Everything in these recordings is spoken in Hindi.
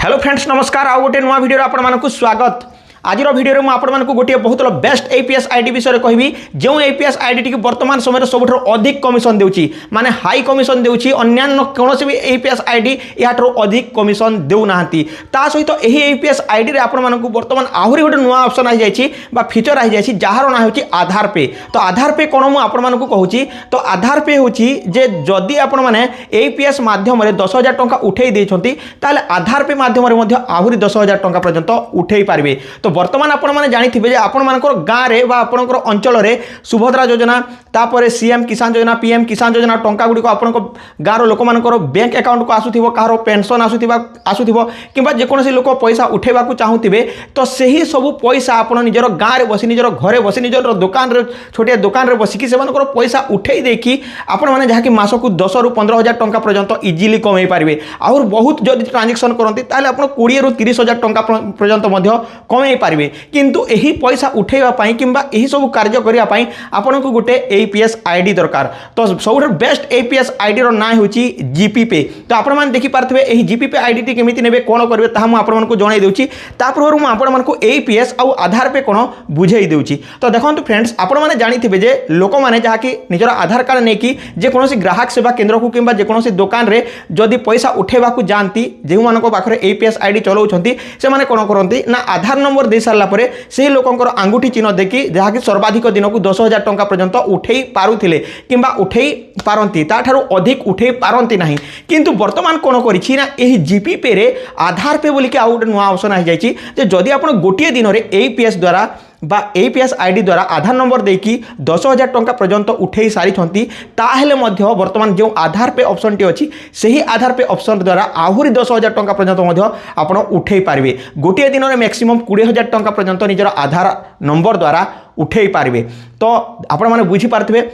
हेलो फ्रेंड्स नमस्कार आउ गोटे नुआ वीडियो आपण मानकु स्वागत। आज वीडियो में आपण मानकु गोटे बहुत बेस्ट एपीएस आईडी विषय कहबी जो एपीएस आईडी टी वर्तमान समय सब अधिक कमिशन देउची माने हाई कमिशन देउची अन्य कौन भी एपीएस आईडी याठो अधिक कमिशन देउ नाहंती। ता सहित एही एपीएस आईडी रे आपण मानकु वर्तमान आहुरी गोटे नुआ ऑप्शन आइ जायछि बा फीचर आइ जायछि जहार ना होछि आधार पे। तो आधार पे कोन मु आपण मानकु कहूछि तो आधार पे होछि जे जदी आपण माने एपीएस माध्यम रे 10,000 टंका उठेई देछंती ताले आधार पे माध्यम रे मध्ये आहुरी 10,000 टंका पर्यंत उठेई पारबे। तो वर्तमान आपण माने जानिथिबे जे आपण मानकर गाँ रे बा आपणकर अंचल रे सुभद्रा योजना तापरे सीएम किसान योजना पीएम किसान योजना टंका गुडी को आपणको गाँ रो लोक मानकर बैंक अकाउंट को आसुथिबो कारो पेंशन आसुथिबो किबा जे कोनोसी लोक पैसा उठेबा को चाहुथिबे तो सही सब पैसा आपण निजर गाँ रे बसी निजर घरे बसी निजर दुकान रे छोटिया दुकान रे बसी कि सेमानकर पैसा उठेई देकी आपण माने जहा कि मासो को 10 रु 15,000 टंका पर्यंत इजीली कमाई पारिबे। और बहुत जदि ट्रांजैक्शन करंती ताले आपण 20 रु 30,000 टंका पर्यंत मध्य कमाई पारिबे। किंतु एही पैसा उठेबा पई किंबा एही सब कार्य करिया पई आपनको गोटे एपीएस आईडी दरकार। तो सबसे बेस्ट एपीएस आईडी रो ना होची जीपी पे। तो आपण मान देखि पारथबे एही जीपी पे आईडी टी केमिति नेबे कोन करबे ताहा मु आपण मानको जणाई देउची। तापर मु आपण मानको एपीएस आ आधार पे कोन बुझाई देउची। तो देखंतु फ्रेंड्स आपण माने जानिथिबे जे लोक माने जहा कि निजर आधार कार्ड नेकी जे कोनोसी ग्राहक सेवा केंद्र को किंबा जे कोनोसी दुकान रे जदी पैसा उठेबा को जानती जे मानको पाखरे एपीएस आईडी चलाउछंती से माने कोन करंती ना आधार नंबर दे सारला परे से लोकंकर आंगुठी चिन्ह देखि जहा कि सर्वाधिक दिन को 10,000 टंका पर्यंत उठेई पारुथिले किंबा उठेई पारंती ताठारु अधिक उठेई पारंती नाही। किंतु वर्तमान कोन करिछि ना एही जीपी पे रे आधार पे बोली कि आउ गोटे नुआ ऑप्शन आ जायछि जे जदी आपण गोटिए दिन रे एपीएस द्वारा बा एपीएस आईडी द्वारा आधार नंबर देकी 10,000 टंका पर्यंत उठेई सारी छंती ताहेले मध्य वर्तमान जो आधार पे ऑप्शन टी अछि सेही आधार पे ऑप्शन द्वारा आहुरी 10,000 टंका पर्यंत मध्य आपण उठेई पारबे। गोटिए दिन रे मैक्सिमम 20,000 टंका पर्यंत निजर आधार नंबर द्वारा उठेई पारबे। तो आपण माने बुझी पारथबे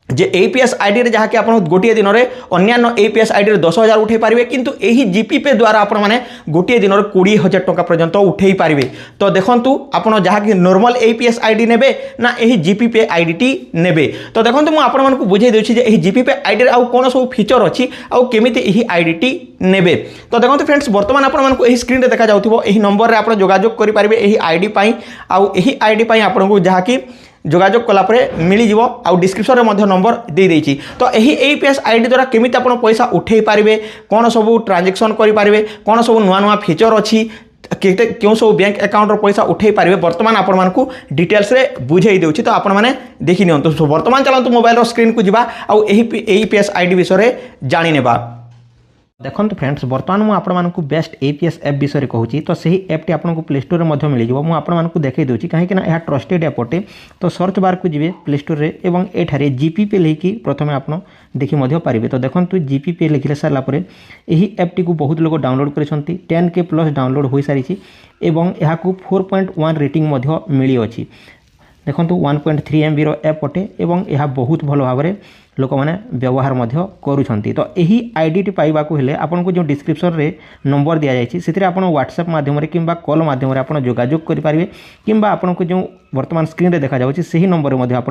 जे एपीएस आईडी रे जहा कि आपण गोटिए दिन रे अन्य एपीएस आईडी रे 10,000 उठेई पारिबे किंतु एही जीपी पे द्वारा आपण माने गोटिए दिन रे 20,000 टंका पर्यंत उठेई पारिबे। तो देखंतु आपण जहा कि नॉर्मल एपीएस आईडी नेबे ना एही जीपी पे आईडी टी नेबे। तो देखंतु मु आपण मानकु बुझाई देउछि जे एही जीपी पे आईडी रे आउ कोन सब फीचर अछि आउ केमिति एही आईडी टी नेबे। तो देखंतु फ्रेंड्स वर्तमान आपण मानकु एही स्क्रीन रे देखा जाउथिबो एही नंबर रे आपण जोगाजोग करि पारिबे एही आईडी पई आउ एही आईडी पई आपनकु जहा कि जोगाजोग कला मिल जीवो आउ डिस्क्रिप्शन रे मध्य नंबर दे देछि। तो एही एपीएस आईडी द्वारा केमिति आपण पैसा उठेई पारिबे कोन सब ट्रांजैक्शन करि पारिबे कोन सब नुआ नुआ फीचर अछि क्यों सब बैंक अकाउंट रो पैसा उठेई पारिबे वर्तमान आपण मानकु डिटेल्स रे बुझाई देउछि। तो आपण माने देखि नियंतु। तो वर्तमान चलंतु मोबाइल रो स्क्रीन को जिबा आउ एही एपीएस आईडी विषय रे जानि नेबा। देखो फ्रेंड्स वर्तमान मुझे आपको बेस्ट एपीएस ऐप विषय कहूँ। तो सही ऐपटी आपको प्ले स्टोर में मिल जाए मुझे आपको देखई दूसरी कहीं यह ट्रस्टेड ऐप अटे। तो सर्च बार को जी प्ले स्टोर रे एवं एठारे जीपी पे लिखी प्रथम आप देखी पारे। तो देखो जीपी पे लिखले सारापर यही ऐपटी को बहुत लोग डाउनलोड कर 10K प्लस डाउनलोड हो सारी एवं यह 4.1 रेटिंग मिली अच्छी। देखो 1.3 MB रो ऐप अटे एवं यह बहुत भल भाव में लोक मैंने व्यवहार करुँच। तो यही आईडी टी पाइबा को हेले आपको जो डिस्क्रिप्शन रे नंबर दि जाए से आप व्हाट्सएप माध्यम किंबा कॉल माध्यम आप जोगाजोग करेंगे किंबा आपको जो वर्तमान स्क्रीन रे देखा जाउछि सही नंबर में आप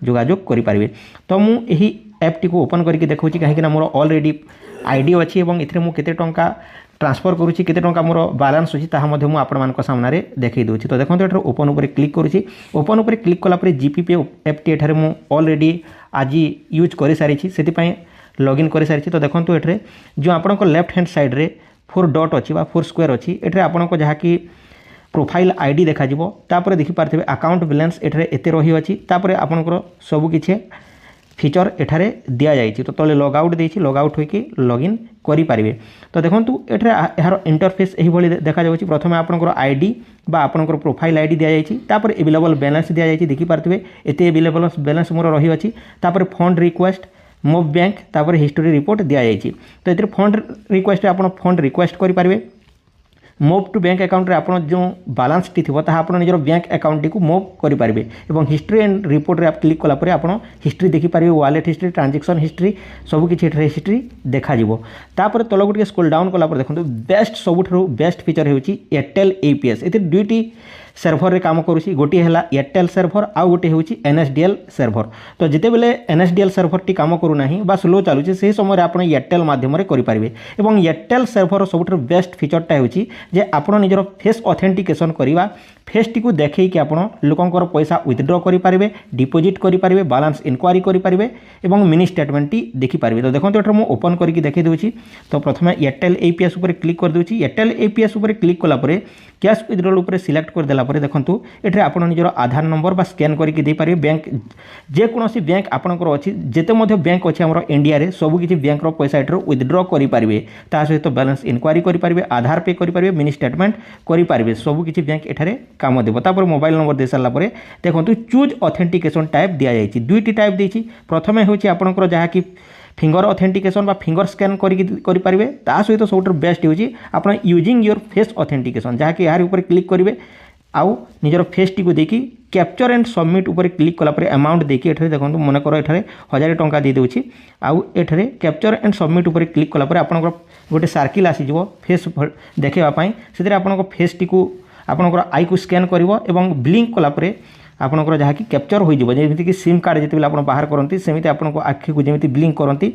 जोगाजोग करेंगे। तो मुझे यही ऐप टी को ओपन करके देखा कहीं मोर ऑलरेडी आईडी अच्छी और ये मुझे केते टंका ट्रांसफर करुँची केते टंका मोर बैलेंस अच्छी ताहा मध्य आपण सामने देखई दूसरी। तो देखो ये ओपन उपर क्लिक करुँची ओपन उपर क्लिक कलापर जीपी पे ऐप टी एठारे मु ऑलरेडी आज यूज कर सारी से लॉगिन कर सारी। तो देखो ये जो आपंक लेफ्ट हैंड साइड रे 4 डॉट अच्छी 4 स्क्वायर अच्छी एठारे आपंक जहाँ कि प्रोफाइल आईडी देखा तापर देखि पारथबे अकाउंट बैलेंस एठारे एते रही अछि तापर आपनकर सब किछि फीचर एठारे दिया जाइछि। तो तले लॉग आउट देछि लॉग आउट होइके लॉगिन करि पारिबे। तो देखंतु एठारे यार इंटरफेस एही भली देखा जाउछि प्रथमे आपनकर आईडी बा आपनकर प्रोफाइल आईडी दिया जाइछि तापर अवेलेबल बैलेंस दिया जाइछि देखि पारथबे एते अवेलेबल बैलेंस मोर रही अछि तापर फंड रिक्वेस्ट मोब बैंक तापर हिस्ट्री रिपोर्ट दिया जाइछि। तो एते फंड रिक्वेस्ट आपन फंड रिक्वेस्ट करि पारिबे। मूव टू बैंक अकाउंट रे आपन जो बैलेंस टी थिबो ता आपन निजर बैंक अकाउंट टी को मूव करि पारिबे एवं हिस्ट्री एंड रिपोर्ट रे आप क्लिक कला परे आपन हिस्ट्री देखि पारिबे वॉलेट हिस्ट्री ट्रांजैक्शन हिस्ट्री सब किछि हिस्ट्री देखा जिवो। तापर तल गुटे स्क्रॉल डाउन कला पर देखंतु बेस्ट सबुठरो बेस्ट फीचर हेउची एयरटेल एपीएस। एते दुईटी सर्भर रे काम करूसी गोटे है एयरटेल सर्भर आउ गोटे हूँ एनएसडीएल सर्भर। तो जिते बेले एनएसडीएल सर्भर टी काम करूना बा स्लो चलुचे से समय आप एयरटेल माध्यम करेंगे। और एयरटेल सर्भर सब बेस्ट फीचरटा होची आप निजर फेस ऑथेंटिकेशन करवा फेस टी को देखिए आप लोकंर पैसा विथड्रॉ करेंगे डिपोजिट करेंगे बैलेंस इंक्वारी करेंगे और मिनी स्टेटमेंट टी देखिपारे। तो देखो ये मुझे ओपन करके देखी दूसरी। तो प्रथम एयरटेल एपीएस उपर क्लिक कर दूसरी। एयरटेल एपीएस उपर क्लिक कलापर कैश विथड्रॉल उपर सिलेक्ट करदेला देखो ये आप निजर आधार नंबर बा स्कैन करके दे पारे। बैंक जेकोसी बैंक आपंकर अच्छी जिते बैंक अच्छे आम इंडिया रे सबकि बैंक पैसा ये विथड्रॉ करेंगे ता सहित बैलेंस इंक्वारी करेंगे आधार पे करेंगे मिनी स्टेटमेंट करेंगे सबकि बैंक एठारे काम देव। तापर मोबाइल नंबर दे सारापर देखो चूज ऑथेंटिकेशन टाइप दि जाएगी दुईटी टाइप देती। प्रथम हूँ आपंकर जहाँकि फिंगर ऑथेंटिकेशन बा फिंगर स्कैन करेंगे ता सहित सब बेस्ट हूँ आप यूजिंग योर फेस ऑथेंटिकेशन जहाँकि यार ऊपर क्लिक करेंगे आउ निजर फेस टी को देखी कैप्चर एंड सबमिट उपर क्लिक कलापर अमाउंट देखिए एठारे देखो मनकर एठारे 1000 टंका दे दूची आउ एठारे कैप्चर एंड सबमिट उपर क्लिक कलापर आपनकर गोटे सर्किल आसीजिवो फेस देखेबा पई सेतिर आपनकर फेस टी को आपनकर आई को स्कैन करिवो एवं ब्लिंक कलापर आपनकर जहाँ कि कैप्चर हो जमीक सिम कार्ड जिते आप बाहर करती सेमती आपन आखि को जमी ब्लिंक करती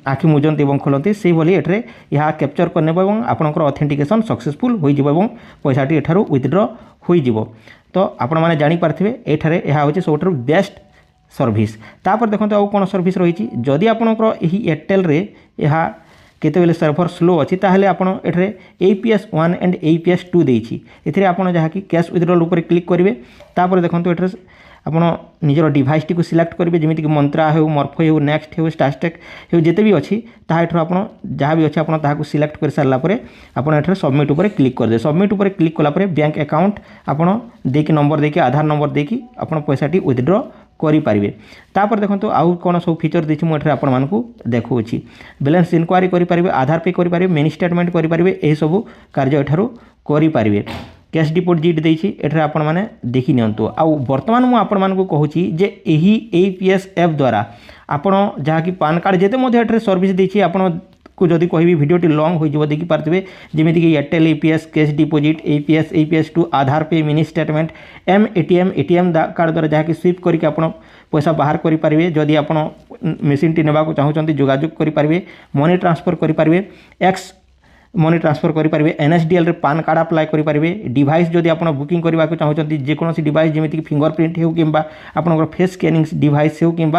आखि मुजंती और खोलती से भाई एठरे यह कैप्चर करने और आपनकर ऑथेंटिकेशन सक्सेसफुल हो पैसाटी एठारू विथड्रॉ हो। तो आपण मैंने जानीपारे एठारे यह हूँ सब बेस्ट सर्विस। तापर देखो आउ कौन सर्विस रही जदि आपनकर एयरटेल रे यह केतेबेले सर्भर स्लो अच्छी ताहले आपण एठरे APS 1 एंड APS 2 देछि एथिरे आपण जहाँ कि कैश विथड्रॉल उपर क्लिक करेंगे। तापर देखो एठरे आपण निजर डिवाइस टी को सिलेक्ट करेंगे जमीक मंत्रा हो मर्फो हो नेक्स्ट हो स्टारटेक हो जिते भी अच्छी ताठर आप जहाँ भी अच्छे आपको सिलेक्ट कर सारापर आप एठरे सबमिट उपर क्लिक करदे। सबमिट उपर क्लिक कलापर बैंक अकाउंट आपड़ देकी नंबर देकी आधार नंबर देकी आप पैसाटी विथड्रॉ करेंगे। तापर देखो आउ कौन सब फीचर देती मुझे आपण मानकु देखुची बैलेंस इंक्वारी करेंगे आधार पे करेंगे मिनी स्टेटमेंट करेंगे यही सब कार्य एठारू करेंगे। कैश डिपोजिट देती एठारे आपण मैंने देखी नियंतु। आउ बर्तमान मुझे आपण मानकु कहूची जे एही APS ऐप द्वारा आपण जहाँ कि पान कार्ड जिते एठारे सर्विस देती आपण को जदि कहि वीडियोटी लॉन्ग हो देखी पारे जमीक Airtel APS cash deposit APS 2 Aadhaar pay mini statement ATM card द्वारा जहाँ कि स्विप करके आप पैसा बाहर करेंगे जदि आप मेसीन टी नेबा चाहते जोगाजोग करेंगे मनी ट्रांसफर करेंगे एक्स मनी ट्रांसफर करेंगे NSDL रे पान कार्ड अप्लाई करेंगे डिवाइस जदि आप बुकिंग करने को चाहते जेकोसी डिवाइस जमीक फिंगरप्रिंट हो कि आपंकर फेस स्कैनिंग डिवाइस हो कि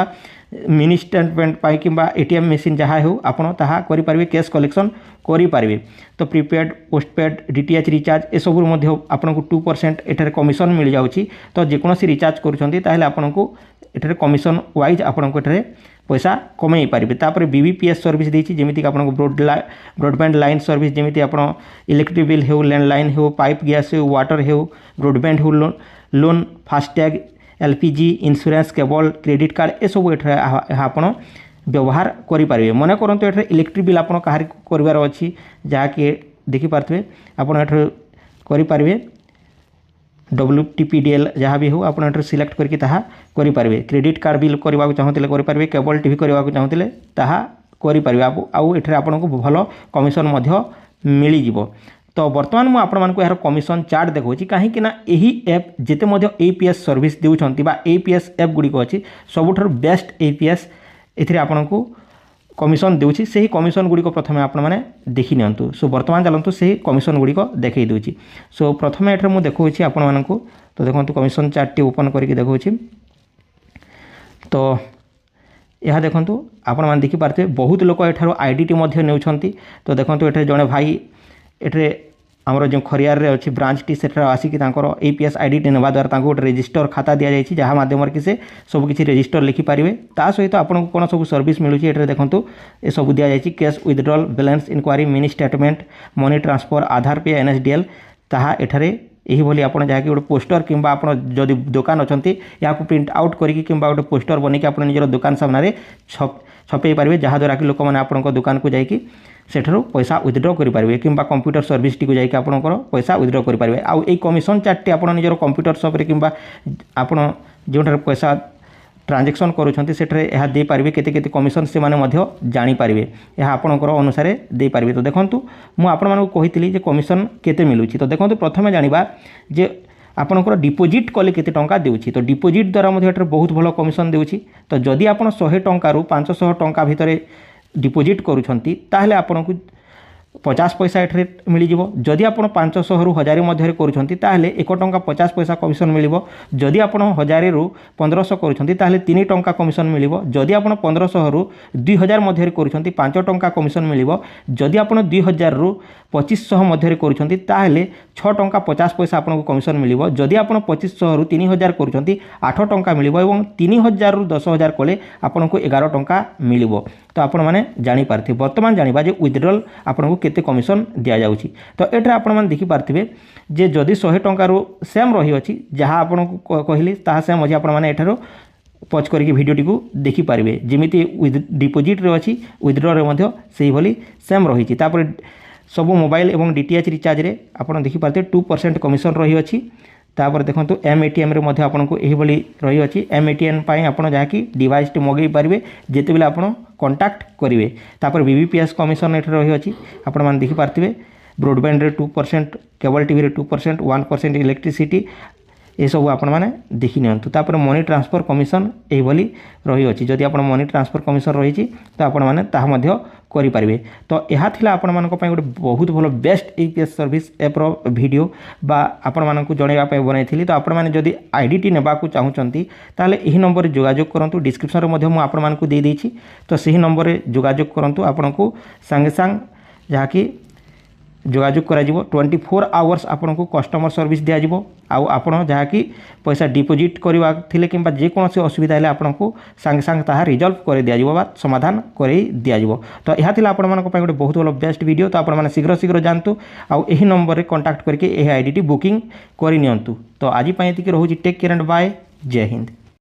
मिनी स्टेटमेंट पाई कि ATM मेसीन जहाँ हो आपड़ ताहा करेंगे कैश कलेक्शन करेंगे। तो प्रीपेड पोस्टपेड DTH रिचार्ज ए सबू आपको 2% एठारे कमिशन मिल जाऊँगी। तो जेकोसी रिचार्ज करुँच आपन को एठारे कमिशन वाइज आपन को एठारे पैसा कमे पारे। तापर BBPS सर्विस देती जमीक आप ब्रॉडबैंड लाइन सर्विस जमीक आप इलेक्ट्रिक बिल हो लैंडलाइन हो पाइप गैस हो वाटर हो ब्रॉडबैंड हो loan FASTag LPG insurance cable credit card ए सब आप व्यवहार करेंगे। मन करते ये इलेक्ट्रिक बिल आप कहार करार अच्छी जहाँकि देखिपारे आप करेंगे WTPDL जहाँ भी हो आप सिलेक्ट करके ताहा करेंगे। क्रेडिट कार्ड बिल करने को चाहते करेंगे केबल टीवी करने को चाहते ताहा करेंगे आउ एठारे आपको भल कमिशन मिल जाव। तो बर्तमान मुझे आपको यार कमिशन चार्ट देखा कहीं यही ऐप जिते APS सर्विस देउछंती बा APS ऐप गुड़िक अच्छी सबुठ बेस्ट APS एथिरे आपको कमिशन देउछि से कमिशन गुड़िक प्रथम आपने देखी नियंतु। सो बर्तमान चलतु से कमिशन गुड़िक देखई दूची। सो प्रथम एठारे मुझे देखा आपण मानकु तो देखो कमिशन चार्ट टी ओपन करके देखा। तो यह देखो आपण मैंने देखिपारे बहुत लोक एठार आईडी टी नेउछंती। तो देखो ये जड़े भाई एठे आमर जो खरियार अच्छी ब्रांच टी सेठार आसिक APS आईडी टी नेवा द्वारा गोटे रजिस्टर खाता दि जाए जहाँ मध्यम कि से सबकि रजिस्टर लिखिपारे। ता सहित आपको कौन सब सर्विस मिलूँ ये देखो ये सब दि जाए cash withdrawal balance enquiry mini statement money transfer Aadhaar pay NSDL ताहा एठारे यही भली आप जहाँकि गोटे पोस्टर कि जदि दुकान अच्छा या प्रिंट आउट करके गोटे पोस्टर बन आप निजर दुकान सामने छपे पारे जहाँद्वारा कि लोक मैंने आपण दुकान को जाकि सेठारु पैसा विथड्रॉ करेंगे कि कंप्यूटर सर्विस टी को जाकि आपंकर पैसा विथड्रॉ करेंगे। आउ ए कमिशन चार्ट टी आप निजर कंप्यूटर शॉप कि आप जो पैसा ट्रांजेक्शन करुँच से दे पारे केते कमिशन से जानीपारे यह आपणकर अनुसार दे पारे। तो देखो मुझे कही कमिशन केते मिलूँ। तो देखो प्रथम जाना जे आपणकर डिपोजिट कले केते टंका देउछि तो डिपोजिट द्वारा मध्य एठार बहुत भल कमिशन देउछि तो जदि आपण 100 टंका 500 टंका भितर डिपोजिट करूछंती ताहले आपणकु 50 पैसा एठरे मिलिजिवो जदि आपण 500 रु 1000 मध्य करूछंती ताहले 1 टंका 50 पैसा कमिशन मिलिवो जदि आपण 1000 रु 1500 करूछंती ताहले 3 टंका कमिशन मिलिवो जदि आपण 1500 रु 2000 मध्य करूछंती 5 टंका कमिशन मिलिवो जदि आपण 2000 रु 2500 मध्य करूछंती ताहले 6 टंका 50 पैसा आपनको कमिशन मिलिवो जदि आपण 2500 रु 3000 करूछंती 8 टंका मिलिवो एवं 3000 रु 10000 कोले आपनको 11 टंका मिलिवो तो आपण माने जानि पारथि वर्तमान जानिबा जे विथड्रॉल आपनको केते कमिशन दिया जाउछि तो एठरा आपण माने देखि पारथिबे जे जदि 100 टंका रु सेम रही अछि जहा आपनको कहली ताहा सेम अछि आपण माने एठारो पॉज करके वीडियोटी को देखि पारिबे जेमिति डिपोजिट रे अछि विथड्रॉ रे मध्य सेही भली सेम रही तापर सब मोबाइल एवं डीटीएच रिचार्ज रे आपण देखि पारते 2% कमिशन रही अछि तापर देखंतु एमएटीएम रे मध्य आपनको एही भली रही अछि एमएटीएम पई आपण जा कि डिवाइस टे मगै पारिबे जेते बेले आपण कांटेक्ट करिवे तापर बीबीपीएस कमिशन एठ रही अछि आपण मान देखि पारतिबे ब्रॉडबैंड रे 2% केबल टीवी रे 2% 1% इलेक्ट्रिसिटी ये सब आपण माने देखि नियंतु तापर मनी ट्रांसफर कमिशन एही भली रही अछि जदि आपण मनी ट्रांसफर कमिशन रही छि तो आपण माने ताहा मध्य करि पारिबे तो एहा थिला आपण मानको पय गोटे बहुत भलो बेस्ट ईपीएस सर्विस ऐप रो वीडियो बा आपण मानको जणैबा पय बनाइथिली तो आपण माने जदि आईडीटी नेबा को चाहुचंती ताले एही नंबर रे जोगाजोग करंतु डिस्क्रिप्शन रे मध्य मु आपण मानको दे देछि तो सही नंबर रे जोगाजोग करंतु आपनको संगे संग जहा कि जोगाजोग करा जिवो 24 आवर्स आपनको कस्टमर सर्विस दिया जिवो आउ आपण जहा कि पैसा डिपोजिट करबा थिले किंबा जे कोनोसी असुविधा हेले आपनको संगे संग ताहा रिजॉल्व करे दिया जिवो बा समाधान करे दिया जिवो तो एहा थिला आपण मानको पय गोटे बहुत भलो बेस्ट वीडियो तो आपण माने शीघ्र शीघ्र जानतु आउ एही नंबर रे कांटेक्ट करके एही आईडीटी बुकिंग करि नियंतु तो आजि पय एतिके रहूची टेक केयर एंड बाय जय हिंद।